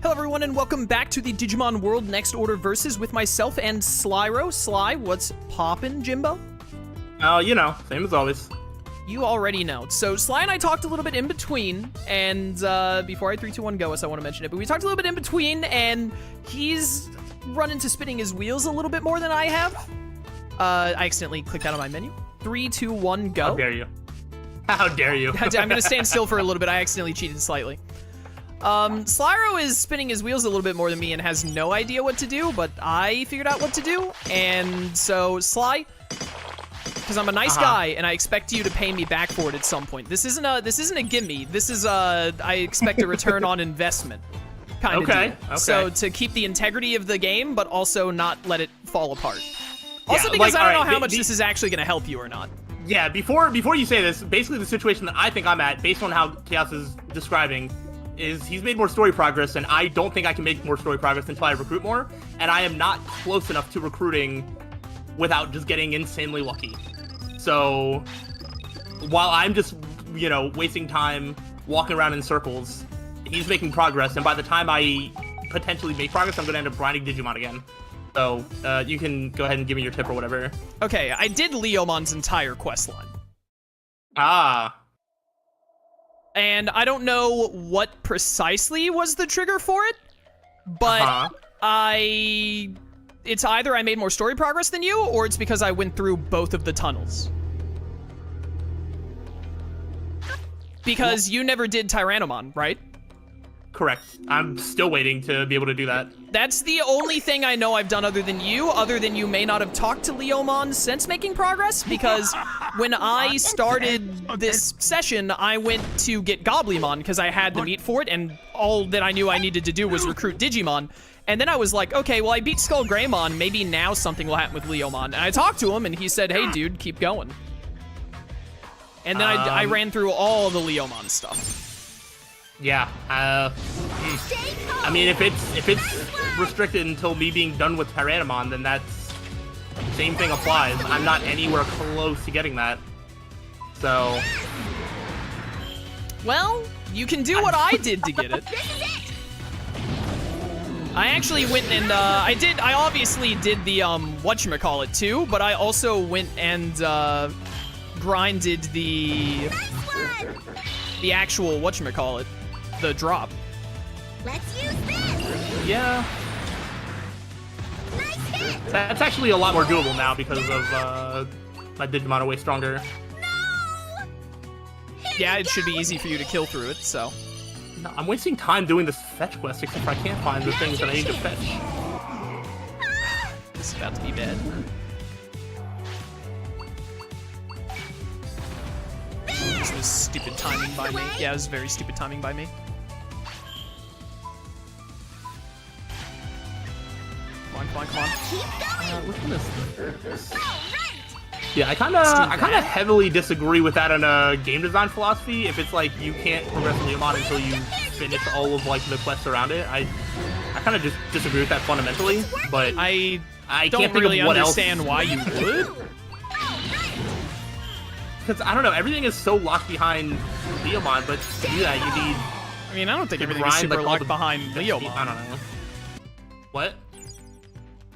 Hello everyone and welcome back to the Digimon World Next Order Versus with myself and Slyroh. Sly, what's poppin', Jimbo? Oh, you know, same as always. You already know. So Sly and I talked a little bit in between, and before I 3, 2, 1 go, I want to mention it, but we talked a little bit in between, and he's run into spinning his wheels a little bit more than I have. I accidentally clicked out of my menu. 3, 2, 1, go. How dare you? How dare you? I'm gonna stand still for a little bit. I accidentally cheated slightly. Slyroh is spinning his wheels a little bit more than me and has no idea what to do, but I figured out what to do, and so Sly, because I'm a nice guy and I expect you to pay me back for it at some point. This isn't a gimme. This is I expect a return on investment kind of deal. Okay. So to keep the integrity of the game, but also not let it fall apart. Also because I don't know how much this is actually going to help you or not. Yeah, before you say this, basically the situation that I think I'm at, based on how Chaos is describing, is he's made more story progress, and I don't think I can make more story progress until I recruit more, and I am not close enough to recruiting without just getting insanely lucky. So, while I'm just, you know, wasting time walking around in circles, he's making progress, and by the time I potentially make progress, I'm going to end up grinding Digimon again. So, you can go ahead and give me your tip or whatever. Okay, I did Leomon's entire questline. Ah. And I don't know what precisely was the trigger for it, but it's either I made more story progress than you, or it's because I went through both of the tunnels. Because you never did Tyrannomon, right? Correct. I'm still waiting to be able to do that. That's the only thing I know I've done other than you may not have talked to Leomon since making progress, because when I started this session, I went to get Goblimon because I had the meat for it, and all that I knew I needed to do was recruit Digimon. And then I was like, okay, well, I beat Skull Greymon, maybe now something will happen with Leomon. And I talked to him, and he said, hey, dude, keep going. And then I ran through all the Leomon stuff. Yeah, I mean, if it's restricted until me being done with Tyrannomon, then that's same thing applies. I'm not anywhere close to getting that. So, well, you can do what I did to get it. I actually went and I obviously did the whatchamacallit too, but I also went and grinded the actual whatchamacallit. The drop. Let's use this. Yeah. Nice hit. That's actually a lot more doable now because of my Digimon are way stronger. No. Yeah, it should be easy for you to kill through it, so. No, I'm wasting time doing this fetch quest except for I can't find the things that I need to fetch. This is about to be bad. This was stupid timing by me. Yeah, it was very stupid timing by me. Come on. Which one is this? Yeah, I kind of heavily disagree with that in a game design philosophy. If it's like you can't progress Leomon until you finish all of like the quests around it, I kind of just disagree with that fundamentally. But I don't can't think really of what understand else. why you would. Because I don't know, everything is so locked behind Leomon, but to do that you need. I mean, I don't think everything is super locked behind Leomon. I don't know. What?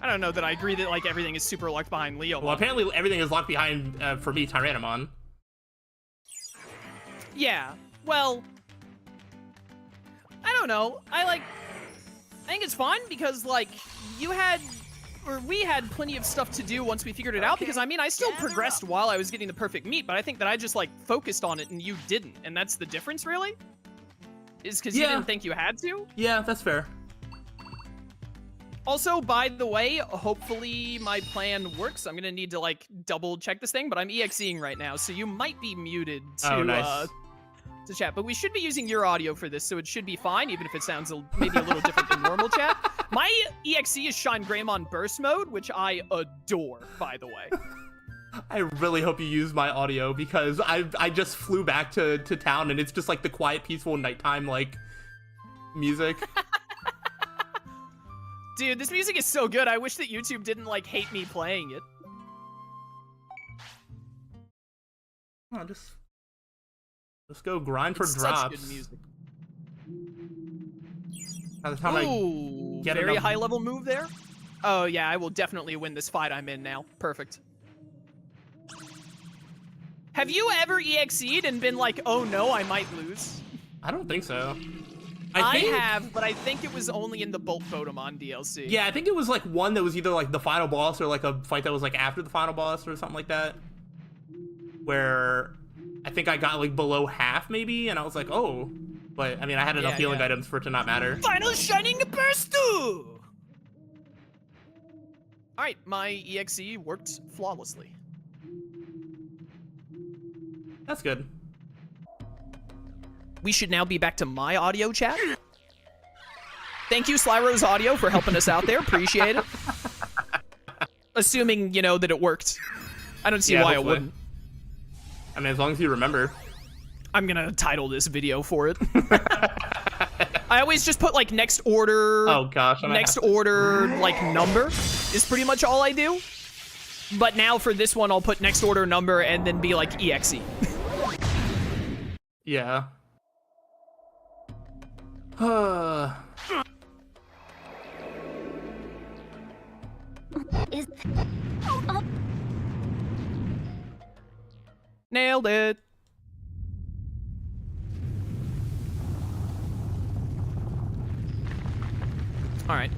I don't know that I agree that like everything is super locked behind Leomon. Well, apparently everything is locked behind, for me, Tyrannomon. Yeah, well, I don't know. I think it's fine because like we had plenty of stuff to do once we figured it out, because I mean I still progressed while I was getting the perfect meat, but I think that I just like focused on it and you didn't, and that's the difference really, is because you didn't think you had to. Yeah, that's fair. Also, by the way, hopefully my plan works. I'm gonna need to like double check this thing, but I'm EXEing right now, so you might be muted to to chat. But we should be using your audio for this, so it should be fine, even if it sounds maybe a little different than normal chat. My EXE is Shine Greymon Burst Mode, which I adore, by the way. I really hope you use my audio, because I just flew back to town, and it's just like the quiet, peaceful nighttime like music. Dude, this music is so good. I wish that YouTube didn't like hate me playing it. Oh, just go grind for it's drops. Such good music. By the time Ooh, I get very enough... high level move there. Oh yeah, I will definitely win this fight I'm in now. Perfect. Have you ever EXE'd and been like, oh no, I might lose? I don't think so. I think... have, but I think it was only in the Bolt Photomon DLC. Yeah, I think it was like one that was either like the final boss or like a fight that was like after the final boss or something like that. Where I think I got like below half maybe, and I was like, oh. But I mean, I had enough healing items for it to not matter. Final Shining Burst 2! Alright, my EXE worked flawlessly. That's good. We should now be back to my audio chat. Thank you, Slyroh's audio, for helping us out there. Appreciate it. Assuming, you know, that it worked. I don't see why it wouldn't. I mean, as long as you remember. I'm gonna title this video for it. I always just put, like, next order... Oh, gosh. Next order, like, number is pretty much all I do. But now for this one, I'll put next order number and then be like, EXE. Yeah. Nailed it. All right.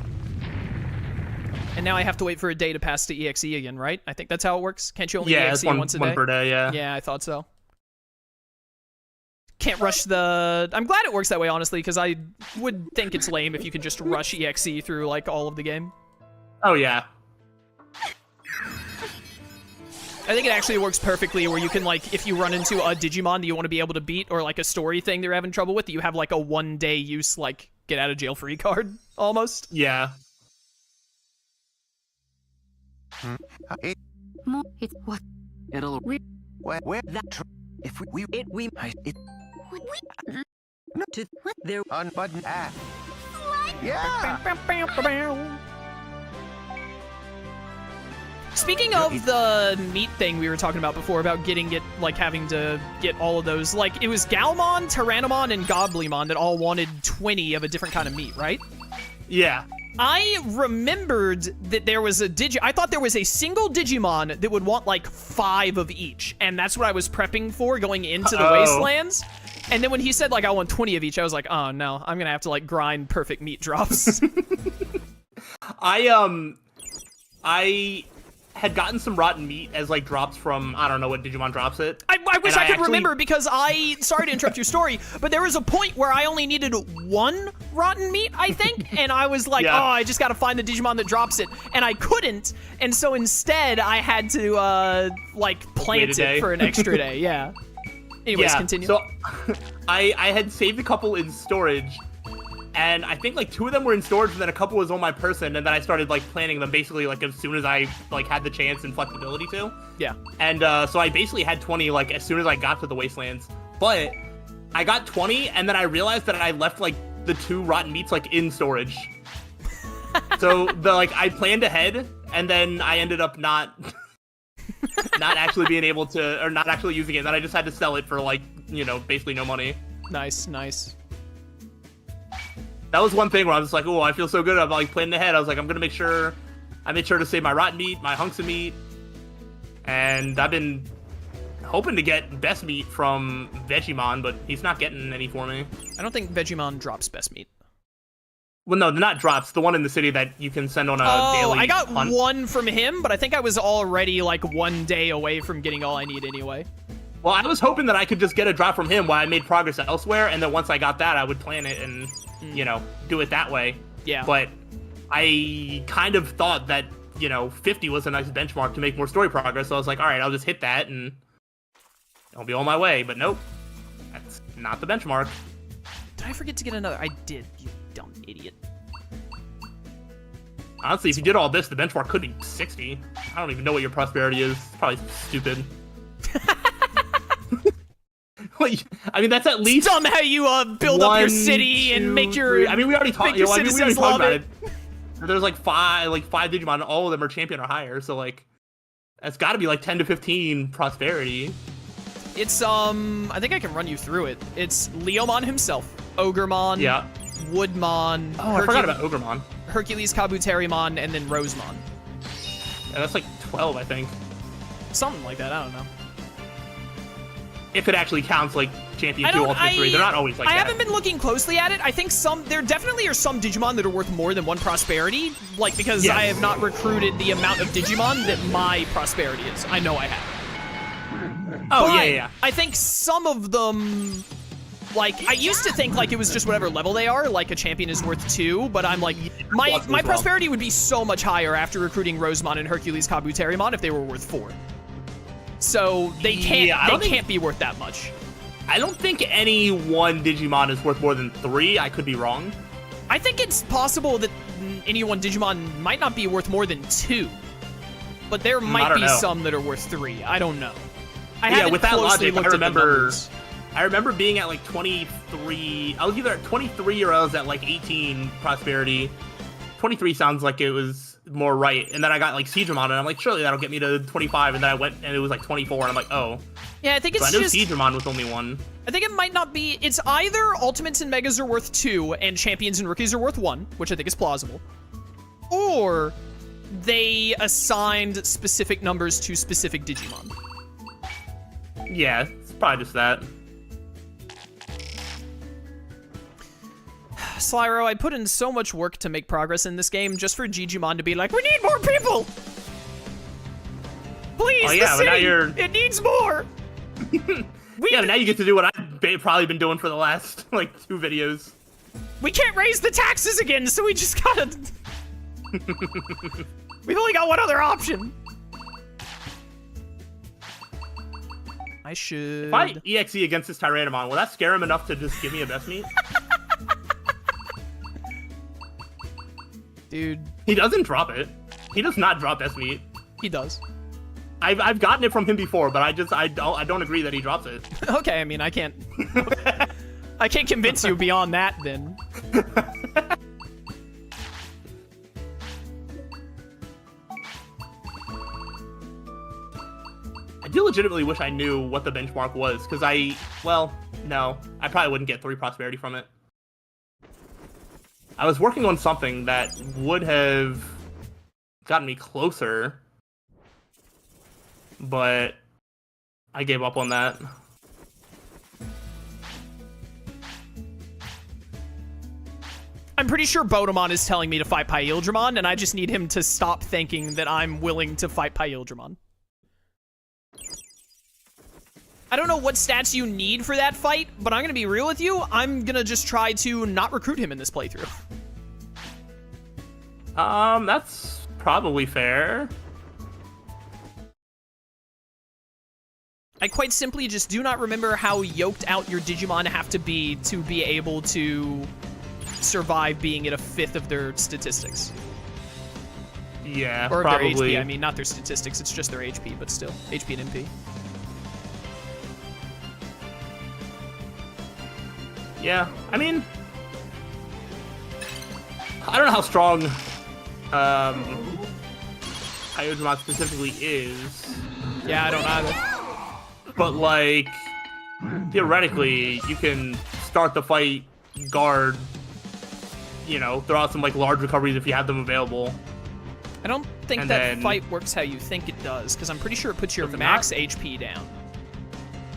And now I have to wait for a day to pass to EXE again, right? I think that's how it works. Can't you only EXE once a day? One per day, yeah. Yeah, I thought so. Can't rush the... I'm glad it works that way, honestly, because I would think it's lame if you could just rush EXE through, like, all of the game. Oh, yeah. I think it actually works perfectly where you can, like, if you run into a Digimon that you want to be able to beat, or, like, a story thing they're having trouble with, you have, like, a one-day use, like, get-out-of-jail-free card, almost. Yeah. It's what? It'll where that if we it no to what there unbutton app. Yeah. Speaking of the meat thing we were talking about before, about getting it, like, having to get all of those, like, it was Galmon, Tyrannomon, and Goblymon that all wanted 20 of a different kind of meat, right? Yeah. I remembered that there was I thought there was a single Digimon that would want, like, 5 of each, and that's what I was prepping for going into the Wastelands. And then when he said, like, I want 20 of each, I was like, oh, no, I'm gonna have to, like, grind perfect meat drops. I had gotten some rotten meat as, like, drops from, I don't know what Digimon drops it. I wish I could remember, because sorry to interrupt your story, but there was a point where I only needed 1 rotten meat, I think, and I was like, oh, I just gotta find the Digimon that drops it, and I couldn't, and so instead I had to, like, plant it for an extra day, yeah. Anyways, continue. So, I had saved a couple in storage, and I think, like, 2 of them were in storage, and then a couple was on my person, and then I started, like, planning them basically, like, as soon as I, like, had the chance and flexibility to. Yeah. And, so I basically had 20, like, as soon as I got to the Wastelands. But I got 20, and then I realized that I left, like, the 2 rotten meats, like, in storage. So, I planned ahead, and then I ended up not actually being able to, or not actually using it, and then I just had to sell it for, like, you know, basically no money. Nice, nice. That was one thing where I was like, oh, I feel so good. I'm, like, planning ahead. I was like, I'm gonna make sure, I made sure to save my rotten meat, my hunks of meat, and I've been hoping to get best meat from Vegemon, but he's not getting any for me. I don't think Vegemon drops best meat. Well, no, not drops. The one in the city that you can send on a daily I got hunt. 1 from him, but I think I was already, like, 1 day away from getting all I need anyway. Well, I was hoping that I could just get a drop from him while I made progress elsewhere, and then once I got that, I would plan it and, you know, do it that way. Yeah. But I kind of thought that, you know, 50 was a nice benchmark to make more story progress, so I was like, all right, I'll just hit that, and I'll be on my way. But nope, that's not the benchmark. Did I forget to get another? I did, you dumb idiot. Honestly, if you did all this, the benchmark could be 60. I don't even know what your prosperity is. It's probably stupid. I mean, that's at least... It's dumb how you build up your city and make your... I mean, we already talked citizens about love it. There's like five Digimon, and all of them are champion or higher, so like, that's got to be like 10 to 15 prosperity. It's I think I can run you through it. It's Leomon himself, Ogremon, yeah, Woodmon, Oh, I forgot about Ogremon. Hercules, Kabuterimon, and then Rosemon. Yeah, that's like 12, I think. Something like that, I don't know. If it actually counts like Champion 2, Ultimate 3. They're not always like that. I haven't been looking closely at it. I think there definitely are some Digimon that are worth more than one Prosperity, like because I have not recruited the amount of Digimon that my Prosperity is. I know I have. Oh, but yeah. I think some of them, like, I used to think like it was just whatever level they are, like a champion is worth 2, but I'm like, my Prosperity would be so much higher after recruiting Rosemon and Hercules Kabuterimon if they were worth 4. So they can't be worth that much. I don't think any one Digimon is worth more than 3. I could be wrong. I think it's possible that any one Digimon might not be worth more than 2. But there might be some that are worth 3. I don't know. With that logic, I remember being at like 23. I was either at 23 or I was at like 18 Prosperity. 23 sounds like it was more right, and then I got like Siegramon, and I'm like, surely that'll get me to 25, and then I went and it was like 24, and I'm like, oh. Yeah, I think it's so I know Siegramon was only 1. I think it might not be. It's either Ultimates and Megas are worth 2, and Champions and Rookies are worth 1, which I think is plausible, or they assigned specific numbers to specific Digimon. Yeah, it's probably just that. Slyroh, I put in so much work to make progress in this game just for Digimon to be like, we need more people! Please, the city, it needs more! But now you get to do what I've probably been doing for the last, like, 2 videos. We can't raise the taxes again, so we just gotta... We've only got one other option. I should... If I EXE against this Tyrannomon, will that scare him enough to just give me a best meat? Dude. He doesn't drop it. He does not drop best meat. He does. I've gotten it from him before, but I don't agree that he drops it. Okay, I mean, I can't convince you beyond that then. I do legitimately wish I knew what the benchmark was, because no, I probably wouldn't get 3 Prosperity from it. I was working on something that would have gotten me closer, but I gave up on that. I'm pretty sure Bodemon is telling me to fight Pyildramon, and I just need him to stop thinking that I'm willing to fight Pyildramon. I don't know what stats you need for that fight, but I'm gonna be real with you. I'm gonna just try to not recruit him in this playthrough. That's probably fair. I quite simply just do not remember how yoked out your Digimon have to be able to survive being at a 5th of their statistics. Yeah, or probably. Their HP, I mean, not their statistics, it's just their HP, but still. HP and MP. Yeah, I mean, I don't know how strong Pyildramon specifically is. Yeah, I don't either. But, like, theoretically, you can start the fight, guard, you know, throw out some, like, large recoveries if you have them available. I don't think that fight works how you think it does, because I'm pretty sure it puts your max HP down.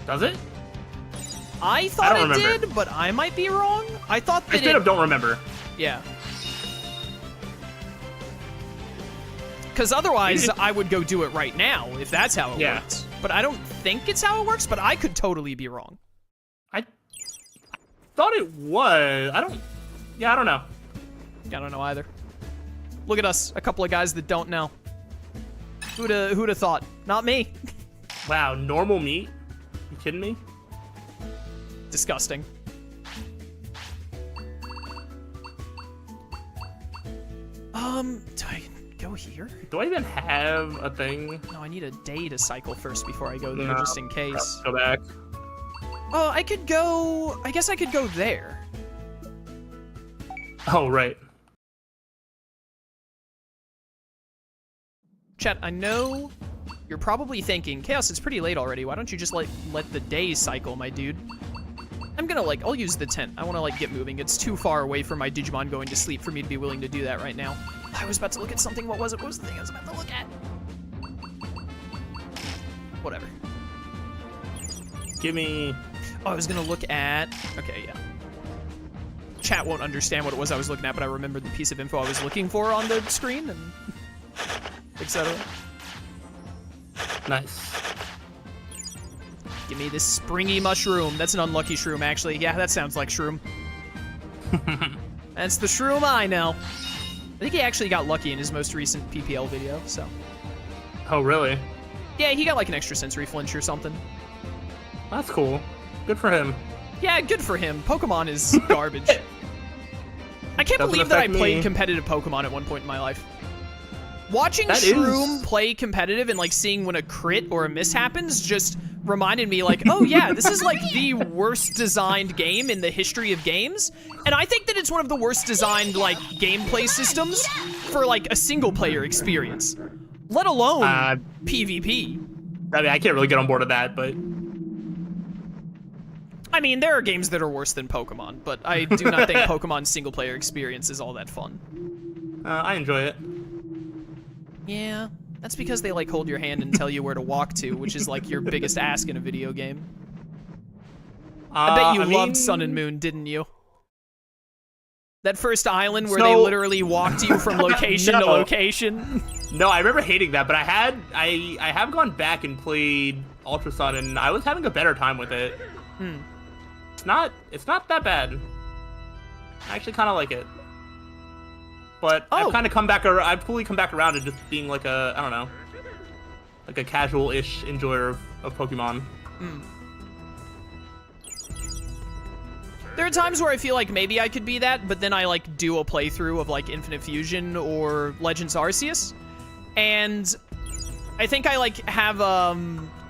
Does it? I thought it did, but I might be wrong. I thought that I straight up don't remember. Yeah. Because otherwise, I would go do it right now, if that's how it works. But I don't think it's how it works, but I could totally be wrong. I thought it was. I don't know. I don't know either. Look at us, a couple of guys that don't know. Who'da thought? Not me. Wow, normal meat? You kidding me? Disgusting. Do I go here? Do I even have a thing? No, I need a day to cycle first before I go there, just in case. Go back. Oh, I could go... I guess I could go there. Oh, right. Chat, I know you're probably thinking, Chaos, it's pretty late already. Why don't you just let the day cycle, my dude? I'm gonna, like, I'll use the tent. I wanna, like, get moving. It's too far away from my Digimon going to sleep for me to be willing to do that right now. I was about to look at something. What was it? What was the thing I was about to look at? Whatever. Give me... Oh, I was gonna look at... Okay, yeah. Chat won't understand what it was I was looking at, but I remembered the piece of info I was looking for on the screen, and... etc. Nice. Give me this springy mushroom. That's an unlucky shroom, actually. Yeah, that sounds like shroom. That's the shroom I know. I think he actually got lucky in his most recent PPL video, so. Oh, really? Yeah, he got like an extra sensory flinch or something. That's cool. Good for him. Yeah, good for him. Pokemon is garbage. I can't Doesn't believe that I affect played me. competitive Pokemon at one point in my life. Watching That Shroom is- play competitive and like seeing when a crit or a miss happens just reminded me like, oh yeah, this is like the worst designed game in the history of games. And I think that it's one of the worst designed like gameplay systems for like a single player experience, let alone PvP. I mean, I can't really get on board with that, but... I mean, there are games that are worse than Pokemon, but I do not think Pokemon's single player experience is all that fun. I enjoy it. Yeah, that's because they like hold your hand and tell you where to walk to, which is like your biggest ask in a video game. I bet you loved Sun and Moon, didn't you? That first island where they So- literally walked you from location to No. location. No, I remember hating that, but I have gone back and played Ultra Sun, and I was having a better time with it. It's not that bad. I actually kind of like it. But Oh. I've kind of come back. I've fully come back around to just being like a, I don't know, like a casual-ish enjoyer of Pokemon. There are times where I feel like maybe I could be that, but then I like do a playthrough of like Infinite Fusion or Legends Arceus, and I think I like have a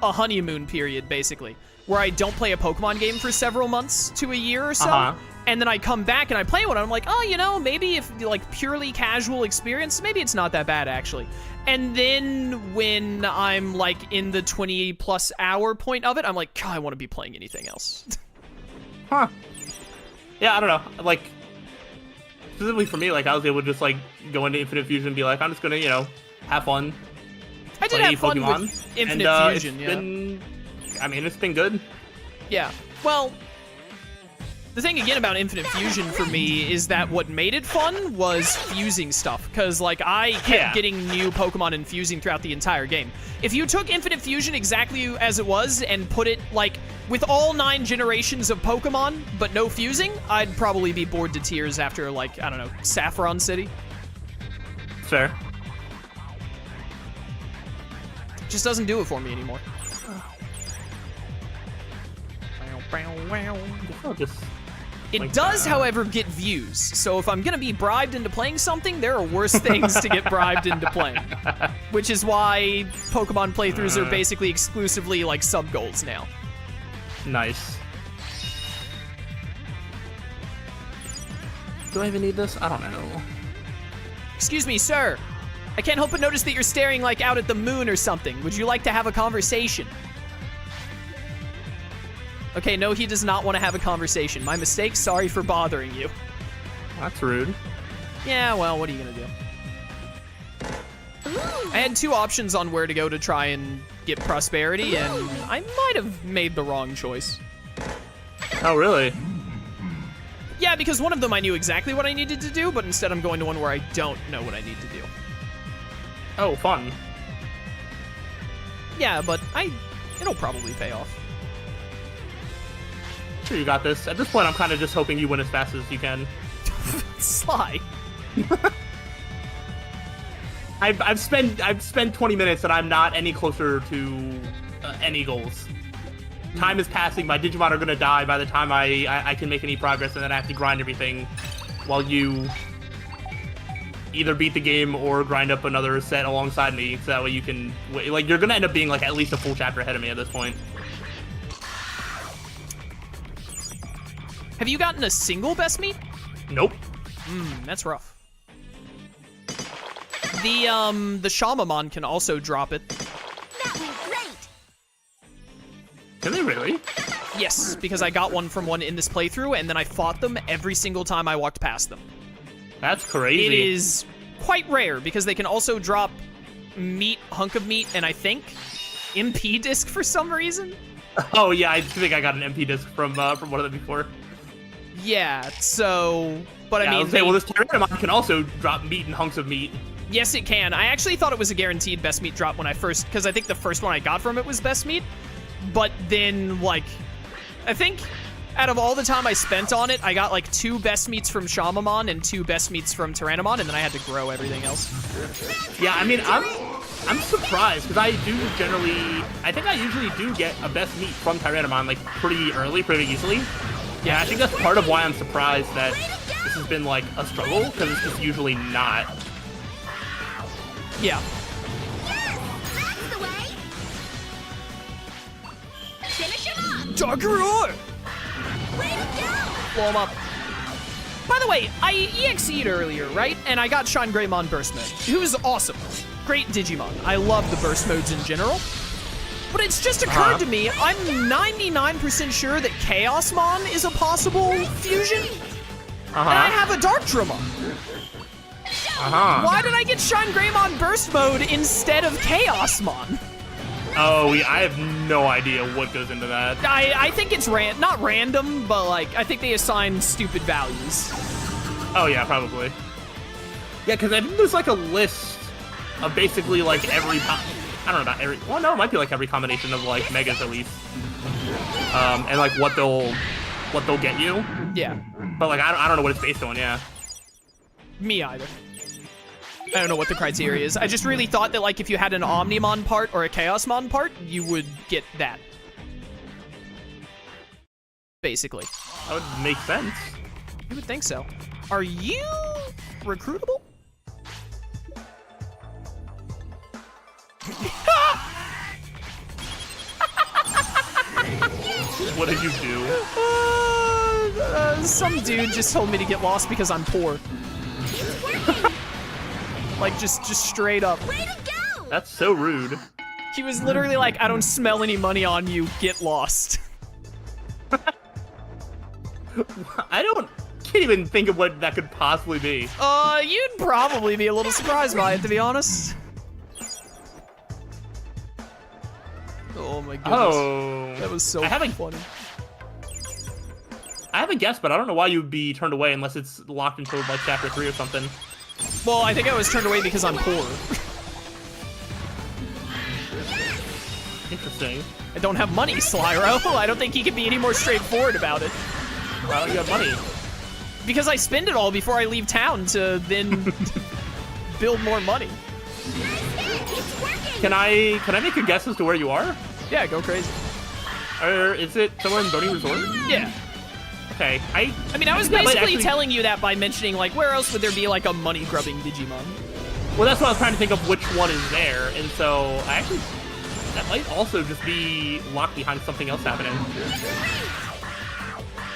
honeymoon period basically, where I don't play a Pokemon game for several months to a year or so, and then I come back and I play one, and I'm like, oh, you know, maybe if like purely casual experience, maybe it's not that bad actually. And then when I'm like in the 20+ hour point of it, I'm like, God, I want to be playing anything else. Huh. Yeah, I don't know. Like, specifically for me, like, I was able to just, like, go into Infinite Fusion and be like, I'm just gonna, you know, have fun. I did play have fun Pokemon. with Infinite And, Fusion, I mean, it's been good. Yeah. Well, the thing again about Infinite Fusion for me is that what made it fun was fusing stuff, because like I kept getting new Pokemon and fusing throughout the entire game. If you took Infinite Fusion exactly as it was and put it like with all 9 generations of Pokemon but no fusing, I'd probably be bored to tears after like, I don't know, Saffron City. Fair. It just doesn't do it for me anymore. I'll just... It like does, that. however, get views. So if I'm gonna be bribed into playing something, there are worse things to get bribed into playing. Which is why Pokemon playthroughs are basically exclusively like sub goals now. Nice. Do I even need this? I don't know. Excuse me, sir. I can't help but notice that you're staring like out at the moon or something. Would you like to have a conversation? Okay, no, he does not want to have a conversation. My mistake, sorry for bothering you. That's rude. Yeah, well, what are you gonna do? I had 2 options on where to go to try and get prosperity, and I might have made the wrong choice. Oh, really? Yeah, because one of them I knew exactly what I needed to do, but instead I'm going to one where I don't know what I need to do. Oh, fun. Yeah, but it'll probably pay off. Sure, you got this. At this point, I'm kind of just hoping you win as fast as you can. Sly. I've spent 20 minutes and I'm not any closer to any goals. Time is passing. My Digimon are gonna die by the time I can make any progress, and then I have to grind everything, while you either beat the game or grind up another set alongside me, so that way you can like you're gonna end up being like at least a full chapter ahead of me at this point. Have you gotten a single best meat? Nope. That's rough. The Shamamon can also drop it. That went great. Can they really? Yes, because I got one from one in this playthrough, and then I fought them every single time I walked past them. That's crazy. It is quite rare, because they can also drop meat, hunk of meat, and I think MP disc for some reason. Oh yeah, I think I got an MP disc from one of them before. Yeah, so, but Yeah, I mean, was saying, well, this Tyrannomon can also drop meat and hunks of meat. yes, it can. I actually thought it was a guaranteed best meat drop when I first, because I think the first one I got from it was best meat, but then, like, I think out of all the time I spent on it, I got like 2 best meats from Shamamon and 2 best meats from Tyrannomon, and then I had to grow everything else. Yeah, I mean, I'm surprised, because I think I usually do get a best meat from Tyrannomon, like, pretty early, pretty easily. Yeah, I think that's part of why I'm surprised that this has been, like, a struggle, because it's just usually not. Yeah. Yes, that's the way. Finish him off. Darker Ore! Way to go. Blow him up. By the way, I EXE'd earlier, right? And I got Shine Greymon Burst Mode, who's awesome. Great Digimon. I love the Burst Modes in general. But it's just occurred to me, I'm 99% sure that Chaosmon is a possible fusion. And I have a Darkdramon. Why did I get Shine Greymon Burst Mode instead of Chaosmon? Oh, I have no idea what goes into that. I think it's not random, but like, I think they assign stupid values. Oh yeah, probably. Yeah, because I think there's like a list of basically like every, I don't know about every, well no, it might be like every combination of like megas at least. And like what they'll get you. Yeah. But like, I don't know what it's based on, yeah. Me either. I don't know what the criteria is. I just really thought that, like, if you had an Omnimon part or a Chaosmon part, you would get that. Basically. That would make sense. You would think so. Are you recruitable? What did you do? Some dude just told me to get lost because I'm poor. It's working. Like, just straight up. Way to go. That's so rude. He was literally like, I don't smell any money on you, get lost. Can't even think of what that could possibly be. You'd probably be a little surprised by it, to be honest. Oh my goodness. Oh. That was so funny. I have a guess, but I don't know why you'd be turned away unless it's locked until like chapter 3 or something. Well, I think I was turned away because I'm poor. Interesting. I don't have money, Slyroh. I don't think he can be any more straightforward about it. Why don't you have money? Because I spend it all before I leave town to then build more money. It's working. Can I make a guess as to where you are? Yeah, go crazy. Or is it somewhere in Boney Resort? Yeah. Okay. I mean, I was that might basically actually- telling you that by mentioning, like, where else would there be, like, a money-grubbing Digimon? Well, that's what I was trying to think of which one is there, and so I actually, that might also just be locked behind something else happening.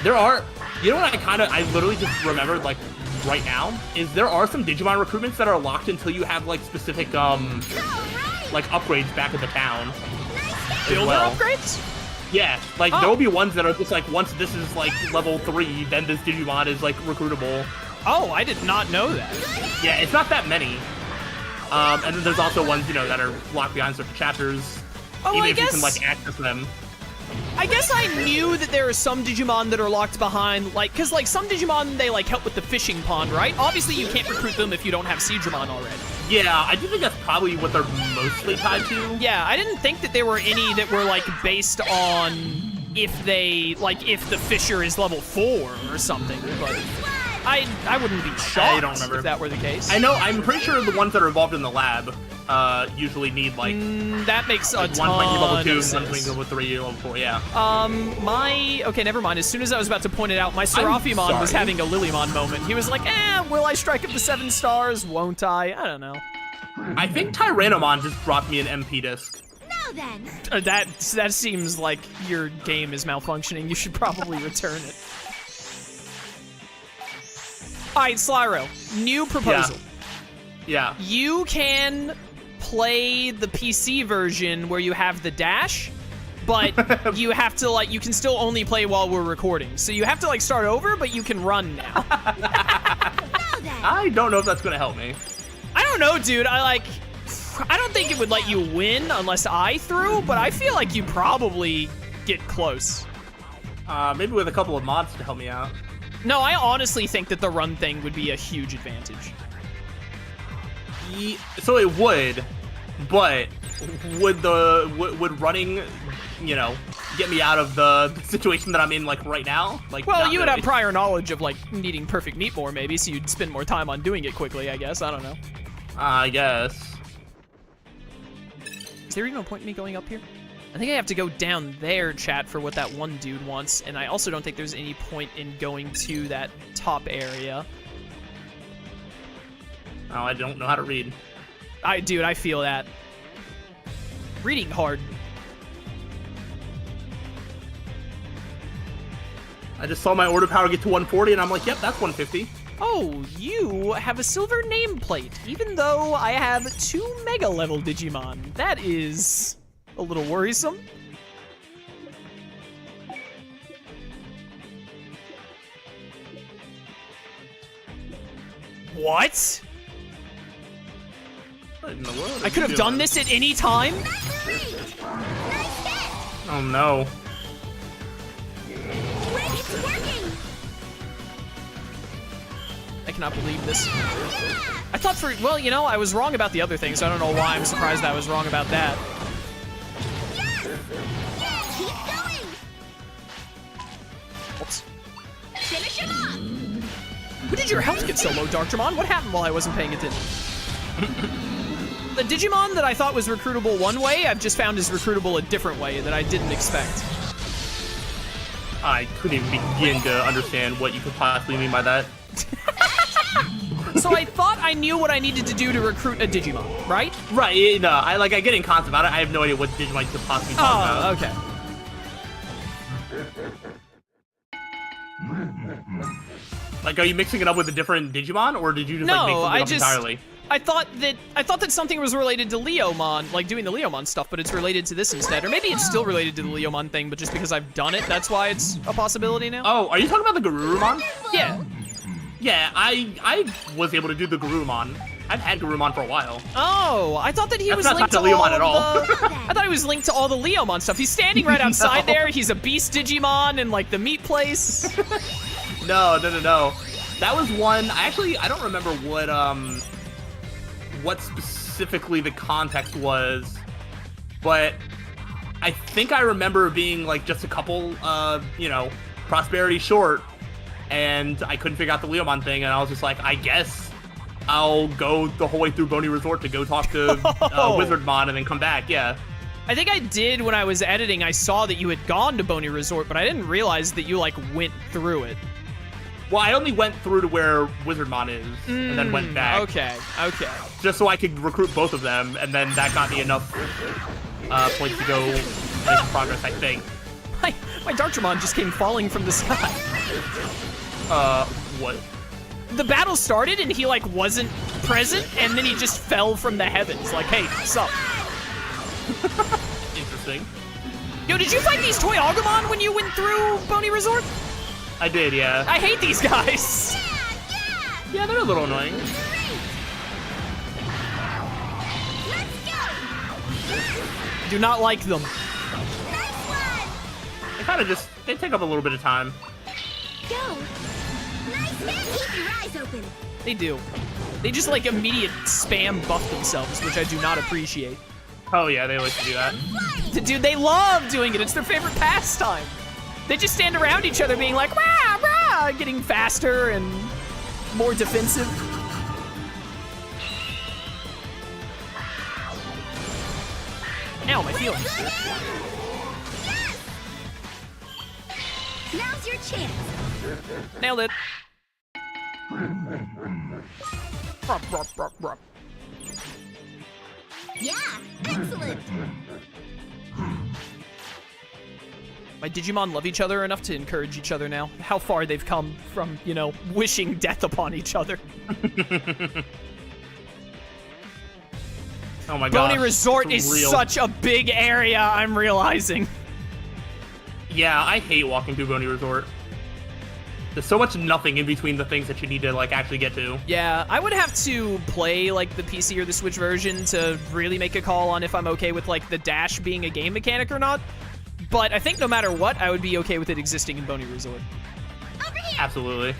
There are, you know what I literally just remembered, like, right now, is there are some Digimon recruitments that are locked until you have, like, specific, like, upgrades back at the town. as Builder well. upgrades? Yeah, like, there will be ones that are just, like, once this is, like, level 3, then this Digimon is, like, recruitable. Oh, I did not know that. Yeah, it's not that many. And then there's also ones, you know, that are locked behind certain chapters. Oh, even I if guess, you can, like, access them. I guess I knew that there are some Digimon that are locked behind, like, because, like, some Digimon, they, like, help with the fishing pond, right? Obviously, you can't recruit them if you don't have Seedramon already. Yeah, I do think that's probably what they're mostly tied to. Yeah, I didn't think that there were any that were, like, based on if they, like, if the Fisher is level 4 or something, but I wouldn't be shocked don't remember. if that were the case. I know, I'm pretty sure the ones that are involved in the lab usually need, like, that makes a one ton might need level 2, of one might sense. need level 3, level 4, yeah. Okay, never mind. As soon as I was about to point it out, my Seraphimon was sorry. having a Lilymon moment. He was like, will I strike up to 7 stars? Won't I? I don't know. I think Tyrannomon just dropped me an MP disc. Now then. That seems like your game is malfunctioning. You should probably return it. Alright, Slyroh, new proposal. Yeah. You can play the PC version where you have the dash, but you have to, like, you can still only play while we're recording. So you have to, like, start over, but you can run now. Now then. I don't know if that's gonna help me. I don't know, dude. I don't think it would let you win unless I threw, but I feel like you probably get close. Maybe with a couple of mods to help me out. No, I honestly think that the run thing would be a huge advantage. So it would, but would running, you know, get me out of the situation that I'm in, like, right now? Like, Well, not you would really. have prior knowledge of, like, needing perfect meat more, maybe, so you'd spend more time on doing it quickly, I guess. I don't know. I guess. Is there even a point in me going up here? I think I have to go down there, chat, for what that one dude wants, and I also don't think there's any point in going to that top area. Oh, I don't know how to read. Dude, I feel that. Reading hard. I just saw my order power get to 140, and I'm like, yep, that's 150. Oh, you have a silver nameplate, even though I have 2 Mega level Digimon. That is a little worrisome. What? What in the world? I could have done this at any time? Nice hit. Oh no. Wait, it's working. I cannot believe this. I thought well, you know, I was wrong about the other thing, so I don't know why I'm surprised I was wrong about that. Yes. Yes. Keep going. Oops. Finish him off. When did your health get so low, Darkdramon? What happened while I wasn't paying attention? The Digimon that I thought was recruitable one way, I've just found is recruitable a different way that I didn't expect. I couldn't even begin to understand what you could possibly mean by that. So I thought I knew what I needed to do to recruit a Digimon, right? Right, no, I get in concept about it. I have no idea what Digimon you could possibly talk about. Oh, okay. Like, are you mixing it up with a different Digimon, or did you just like make No, something I up just entirely? I thought that something was related to Leomon, like doing the Leomon stuff, but it's related to this instead. Or maybe it's still related to the Leomon thing, but just because I've done it, that's why it's a possibility now. Oh, are you talking about the Garurumon? Yeah. Yeah, I was able to do the Garurumon. I've had Garurumon for a while. Oh, I thought that he was not linked to Leomon all at all. of the... I thought he was linked to all the Leomon stuff. He's standing right outside there. He's a beast Digimon in, like, the meat place. No. That was one. I don't remember what specifically the context was, but I think I remember being like just a couple, prosperity short, and I couldn't figure out the Leomon thing, and I was just like, I guess I'll go the whole way through Boney Resort to go talk to Wizardmon and then come back. Yeah. I think I did when I was editing. I saw that you had gone to Boney Resort, but I didn't realize that you, like, went through it. Well, I only went through to where Wizardmon is, and then went back. Okay. Just so I could recruit both of them, and then that got me enough points to go make progress, I think. My Darkdramon just came falling from the sky. What? The battle started and he, like, wasn't present, and then he just fell from the heavens. Like, hey, sup? Interesting. Yo, did you fight these Toy Agumon when you went through Boney Resort? I did, yeah. I hate these guys. Yeah, they're a little annoying. Let's go. Do not like them. Nice one. They kind of they take up a little bit of time. Go. Nice hit. Keep your eyes open. They do. They just, like, immediate spam buff themselves, which I do not appreciate. Oh yeah, they like to do that. Dude, they love doing it. It's their favorite pastime. They just stand around each other being like, rah, rah, getting faster and more defensive. Ow, my feelings. Yes. Now's your chance. Nailed it. Rup, rup, rup, rup. Yeah, excellent. My Digimon love each other enough to encourage each other now. How far they've come from, you know, wishing death upon each other. Oh my god. Boney Resort is real. such a big area, I'm realizing. Yeah, I hate walking through Boney Resort. There's so much nothing in between the things that you need to like actually get to. Yeah, I would have to play like the PC or the Switch version to really make a call on if I'm okay with like the dash being a game mechanic or not. But I think no matter what, I would be okay with it existing in Boney Resort. Absolutely.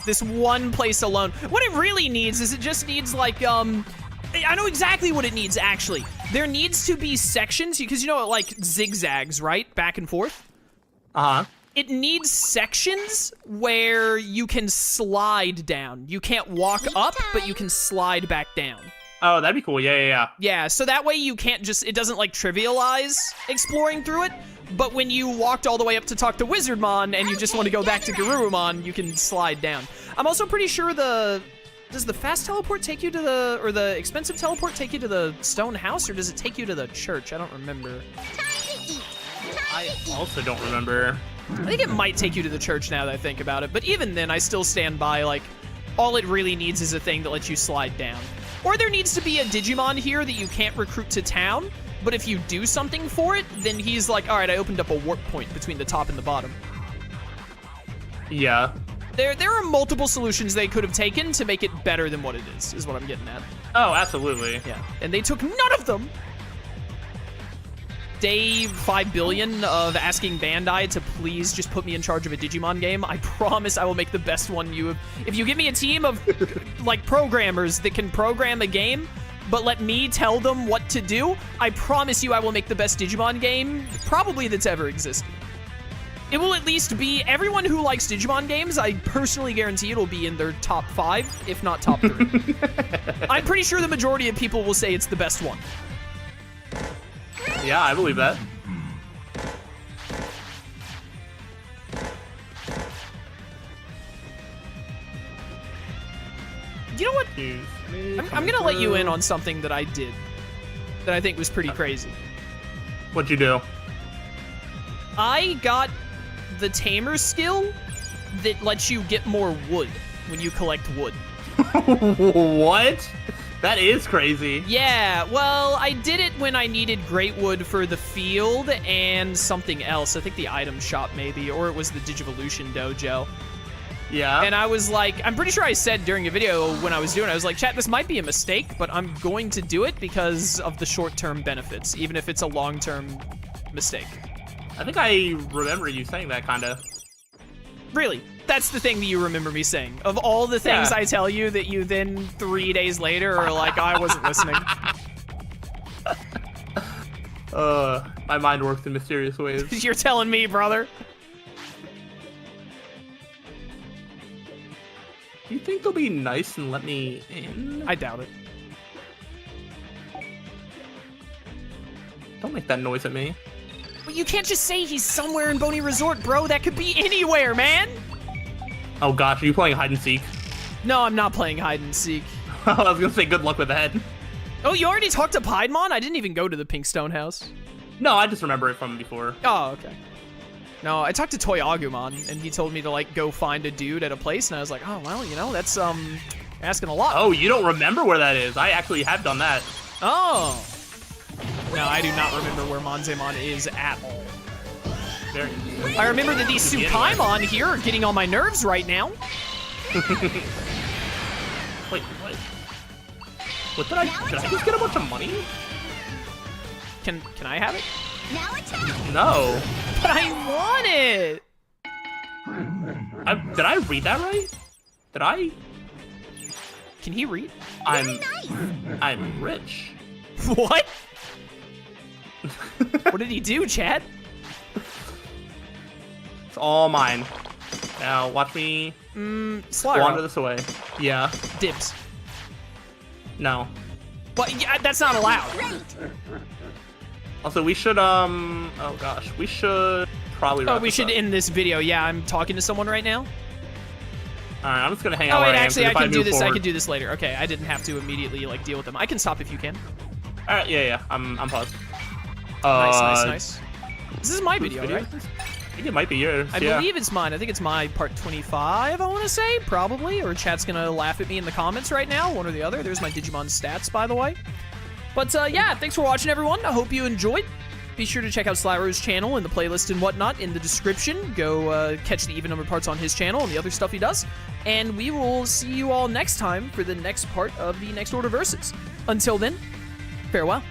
This one place alone. What it really needs is it just needs like, I know exactly what it needs actually. There needs to be sections, because you know it like zigzags, right? Back and forth. Uh-huh. It needs sections where you can slide down. You can't walk up, but you can slide back down. Oh, that'd be cool. Yeah. Yeah, so that way you can't just, it doesn't like trivialize exploring through it, but when you walked all the way up to talk to Wizardmon and you just want to go back to Garurumon, you can slide down. I'm also pretty sure does the fast teleport take you to or the expensive teleport take you to the stone house, or does it take you to the church? I don't remember. I also don't remember. I think it might take you to the church now that I think about it, but even then, I still stand by, like, all it really needs is a thing that lets you slide down. Or there needs to be a Digimon here that you can't recruit to town, but if you do something for it, then he's like, all right, I opened up a warp point between the top and the bottom. Yeah. There are multiple solutions they could have taken to make it better than what it is what I'm getting at. Oh, absolutely. Yeah, and they took none of them. Day 5 billion of asking Bandai to please just put me in charge of a Digimon game. I promise I will make the best one you have. If you give me a team of like programmers that can program a game, but let me tell them what to do, I promise you I will make the best Digimon game probably that's ever existed. It will at least be, everyone who likes Digimon games, I personally guarantee it'll be in their top 5, if not top 3. I'm pretty sure the majority of people will say it's the best one. Yeah, I believe that. You know what? I'm gonna let you in on something that I did that I think was pretty crazy. What'd you do? I got the tamer skill that lets you get more wood when you collect wood. What? That is crazy. Yeah, well, I did it when I needed great wood for the field and something else. I think the item shop maybe, or it was the Digivolution dojo. Yeah. And I was like, I'm pretty sure I said during a video when I was doing it, I was like, chat, this might be a mistake, but I'm going to do it because of the short-term benefits, even if it's a long-term mistake. I think I remember you saying that, kinda. Really? That's the thing that you remember me saying. Of all the things Yeah. I tell you that you then 3 days later are like, I wasn't listening. My mind works in mysterious ways. You're telling me, brother. Do you think they'll be nice and let me in? I doubt it. Don't make that noise at me. But you can't just say he's somewhere in Boney Resort, bro. That could be anywhere, man. Oh gosh, are you playing hide and seek? No, I'm not playing hide and seek. I was gonna say good luck with that. Oh, you already talked to Piedmon? I didn't even go to the Pink Stone House. No, I just remember it from before. Oh, okay. No, I talked to Toy Agumon, and he told me to, like, go find a dude at a place, and I was like, oh, well, you know, that's, asking a lot. Oh, you don't remember where that is? I actually have done that. Oh. No, I do not remember where Monzemon is at all. Very I remember that these Tsukaimon here are getting on my nerves right now. Wait, what? What did I just get a bunch of money? Can I have it? Now attack! No. But I want it! Did I read that right? Did I? Can he read? I'm rich. What? What did he do, Chad? It's all mine. Now watch me wander Slyroh. this away. Yeah. Dibs. No. But yeah, that's not allowed. Great! Also, we should oh gosh, we should probably. Oh, wrap we this should up. end this video. Yeah, I'm talking to someone right now. All right, I'm just gonna hang Oh out. wait, where actually, I I am, 'cause can if do move this. I forward- can do this later. Okay, I didn't have to immediately like deal with them. I can stop if you can. All right, yeah, I'm paused. Nice. This is my video, video? right? I think it might be yours. I believe it's mine. I think it's my part 25, I want to say, probably. Or chat's going to laugh at me in the comments right now, one or the other. There's my Digimon stats, by the way. But yeah, thanks for watching, everyone. I hope you enjoyed. be sure to check out Slyroh's channel and the playlist and whatnot in the description. Go catch the even number parts on his channel and the other stuff he does. And we will see you all next time for the next part of the Next Order Versus. Until then, farewell.